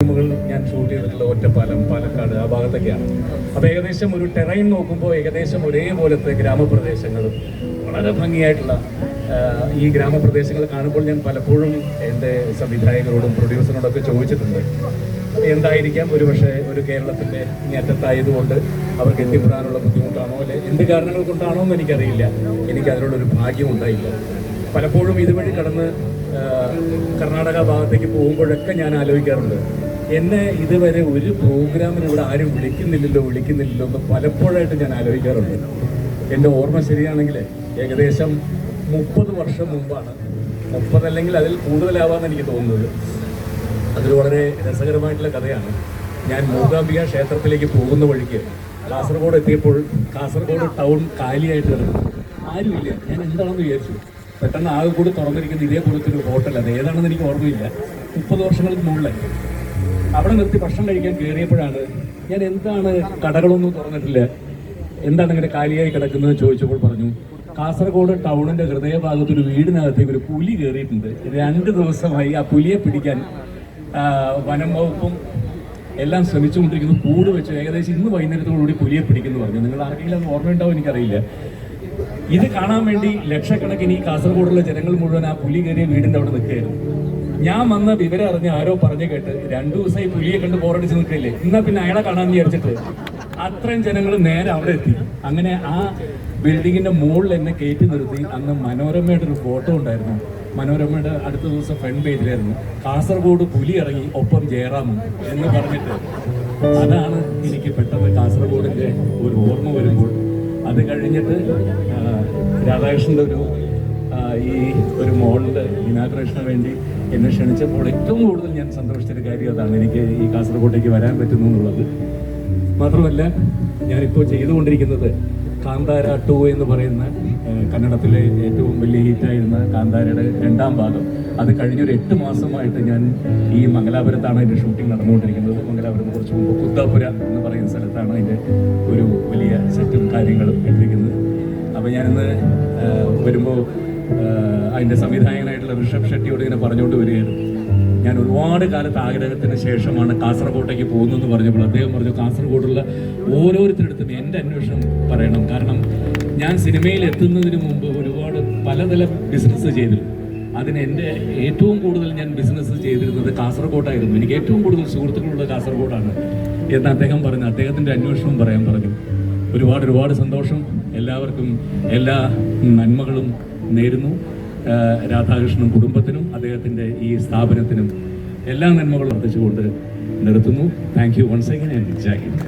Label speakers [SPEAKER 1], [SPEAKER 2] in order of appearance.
[SPEAKER 1] ഞാൻ ഷൂട്ട് ചെയ്തിട്ടുള്ള ഒറ്റപ്പാലം, പാലക്കാട് ആ ഭാഗത്തൊക്കെയാണ്. അപ്പോൾ ഏകദേശം ഒരു ടെറൈൻ നോക്കുമ്പോൾ ഏകദേശം ഒരേപോലത്തെ ഗ്രാമപ്രദേശങ്ങളും വളരെ ഭംഗിയായിട്ടുള്ള ഈ ഗ്രാമപ്രദേശങ്ങൾ കാണുമ്പോൾ ഞാൻ പലപ്പോഴും എൻ്റെ സംവിധായകരോടും പ്രൊഡ്യൂസറിനോടൊക്കെ ചോദിച്ചിട്ടുണ്ട്, എന്തായിരിക്കാം ഒരുപക്ഷെ ഒരു കേരളത്തിൻ്റെ ഇങ്ങേറ്റത്തായതുകൊണ്ട് അവർക്ക് എത്തിപ്പെടാനുള്ള ബുദ്ധിമുട്ടാണോ, അല്ലെ എന്ത് കാരണങ്ങൾ കൊണ്ടാണോ എന്ന് എനിക്കറിയില്ല. എനിക്ക് അതിനുള്ളൊരു ഭാഗ്യം ഉണ്ടായില്ല. പലപ്പോഴും ഇതുവഴി കടന്ന് കർണാടക ഭാഗത്തേക്ക് പോകുമ്പോഴൊക്കെ ഞാൻ ആലോചിക്കാറുണ്ട്, എന്നെ ഇതുവരെ ഒരു പ്രോഗ്രാമിന് ഇവിടെ ആരും വിളിക്കുന്നില്ലല്ലോ എന്ന് പലപ്പോഴായിട്ട് ഞാൻ ആലോചിക്കാറുണ്ട്. എൻ്റെ ഓർമ്മ ശരിയാണെങ്കിൽ ഏകദേശം 30 വർഷം മുമ്പാണ്, 30 അല്ലെങ്കിൽ അതിൽ കൂടുതലാവാമെന്ന് എനിക്ക് തോന്നുന്നത്. അതൊരു വളരെ രസകരമായിട്ടുള്ള കഥയാണ്. ഞാൻ മൂകാംബിക ക്ഷേത്രത്തിലേക്ക് പോകുന്ന വഴിക്ക് കാസർഗോഡ് എത്തിയപ്പോൾ കാസർഗോഡ് ടൗൺ കാലിയായിട്ട് കിടന്നു, ആരുമില്ല. ഞാൻ എന്താണെന്ന് വിചാരിച്ചു. പെട്ടെന്ന് ആകെ കൂടി തുറന്നിരിക്കുന്ന ഇതേപോലത്തെ ഒരു ഹോട്ടൽ, അത് ഏതാണെന്ന് എനിക്ക് ഓർമ്മയില്ല, 30 വർഷങ്ങൾക്ക് മുകളിലായി. അവിടെ നിർത്തി ഭക്ഷണം കഴിക്കാൻ കയറിയപ്പോഴാണ് ഞാൻ എന്താണ് കടകളൊന്നും തുറന്നിട്ടില്ല, എന്താണ് ഇങ്ങനെ കാലിയായി കിടക്കുന്നത് ചോദിച്ചപ്പോൾ പറഞ്ഞു, കാസർഗോഡ് ടൗണിൻ്റെ ഹൃദയഭാഗത്തൊരു വീടിനകത്തേക്ക് ഒരു പുലി കയറിയിട്ടുണ്ട്. 2 ദിവസമായി ആ പുലിയെ പിടിക്കാൻ വനം വകുപ്പും എല്ലാം ശ്രമിച്ചുകൊണ്ടിരിക്കുന്നു. കൂട് വെച്ച് ഏകദേശം ഇന്ന് വൈകുന്നേരത്തോടുകൂടി പുലിയെ പിടിക്കുന്നു പറഞ്ഞു. നിങ്ങൾ ആരെങ്കിലും അത് ഓർമ്മയുണ്ടാവും എനിക്കറിയില്ല. ഇത് കാണാൻ വേണ്ടി ലക്ഷക്കണക്കിന് ഈ കാസർഗോഡുള്ള ജനങ്ങൾ മുഴുവൻ ആ പുലി കയറിയ വീടിൻ്റെ അവിടെ നിൽക്കുകയായിരുന്നു. ഞാൻ വന്ന വിവരം അറിഞ്ഞ് ആരോ പറഞ്ഞു കേട്ട് 2 ദിവസമായി പുലിയെ കണ്ട് ബോറടിച്ച് നിൽക്കില്ലേ, എന്നാൽ പിന്നെ അയാളെ കാണാമെന്ന് വിചാരിച്ചിട്ട് അത്രയും ജനങ്ങൾ നേരെ അവിടെ എത്തി. അങ്ങനെ ആ ബിൽഡിങ്ങിൻ്റെ മുകളിൽ എന്നെ കയറ്റി നിർത്തി. അന്ന് മനോരമയുടെ ഒരു ഫോട്ടോ ഉണ്ടായിരുന്നു. മനോരമയുടെ അടുത്ത ദിവസം ഫ്രണ്ട് പേജിലായിരുന്നു, കാസർഗോഡ് പുലി ഇറങ്ങി ഒപ്പം ജയറാമും എന്ന് പറഞ്ഞിട്ട്. അതാണ് എനിക്ക് പെട്ടെന്ന് കാസർഗോഡിൻ്റെ ഒരു ഓർമ്മ വരുമ്പോൾ. അത് കഴിഞ്ഞിട്ട് രാധാകൃഷ്ണൻ്റെ ഈ ഒരു മോളിൻ്റെ ഇനാഗ്രേഷന് വേണ്ടി എന്നെ ക്ഷണിച്ചപ്പോൾ ഏറ്റവും കൂടുതൽ ഞാൻ സന്തോഷിച്ചൊരു കാര്യം അതാണ്, എനിക്ക് ഈ കാസർഗോഡേക്ക് വരാൻ പറ്റുന്നു എന്നുള്ളത്. മാത്രമല്ല ഞാനിപ്പോൾ ചെയ്തുകൊണ്ടിരിക്കുന്നത് കാന്താര 2 എന്ന് പറയുന്ന കന്നഡത്തിലെ ഏറ്റവും വലിയ ഹിറ്റായിരുന്ന കാന്താരയുടെ 2ാം ഭാഗം. അത് കഴിഞ്ഞൊരു 8 മാസമായിട്ട് ഞാൻ ഈ മംഗലാപുരത്താണ് അതിൻ്റെ ഷൂട്ടിംഗ് നടന്നുകൊണ്ടിരിക്കുന്നത്. മംഗലാപുരത്ത് കുറച്ച് മുമ്പ് കുദ്ദാപുര എന്ന് പറയുന്ന സ്ഥലത്താണ് അതിൻ്റെ ഒരു വലിയ സെറ്റും കാര്യങ്ങളും ഇട്ടിരിക്കുന്നത്. അപ്പോൾ ഞാനിന്ന് വരുമ്പോൾ അതിൻ്റെ സംവിധായകനായിട്ടുള്ള ഋഷഭ് ഷെട്ടിയോട് ഇങ്ങനെ പറഞ്ഞുകൊണ്ട് വരികയായിരുന്നു, ഞാൻ ഒരുപാട് കാലത്ത് ആഗ്രഹത്തിന് ശേഷമാണ് കാസർഗോട്ടേക്ക് പോകുന്നതെന്ന് പറഞ്ഞപ്പോൾ അദ്ദേഹം പറഞ്ഞു, കാസർഗോഡുള്ള ഓരോരുത്തരടുത്തും എൻ്റെ അന്വേഷണം പറയണം. കാരണം ഞാൻ സിനിമയിൽ എത്തുന്നതിന് മുമ്പ് ഒരുപാട് പലതരം ബിസിനസ് ചെയ്തിരുന്നു. അതിന് എൻ്റെ ഏറ്റവും കൂടുതൽ ഞാൻ ബിസിനസ് ചെയ്തിരുന്നത് കാസർഗോഡായിരുന്നു. എനിക്ക് ഏറ്റവും കൂടുതൽ സുഹൃത്തുക്കളുള്ളത് കാസർഗോഡാണ് എന്ന് അദ്ദേഹം പറഞ്ഞു. അദ്ദേഹത്തിൻ്റെ അന്വേഷണം പറയാൻ പറഞ്ഞു. ഒരുപാട് സന്തോഷം. എല്ലാവർക്കും എല്ലാ നന്മകളും നേരുന്നു. രാധാകൃഷ്ണനും കുടുംബത്തിനും അദ്ദേഹത്തിൻ്റെ ഈ സ്ഥാപനത്തിനും എല്ലാ നന്മകളും വർദ്ധിച്ചുകൊണ്ട് നിർത്തുന്നു. Thank you once again and Jai Hind.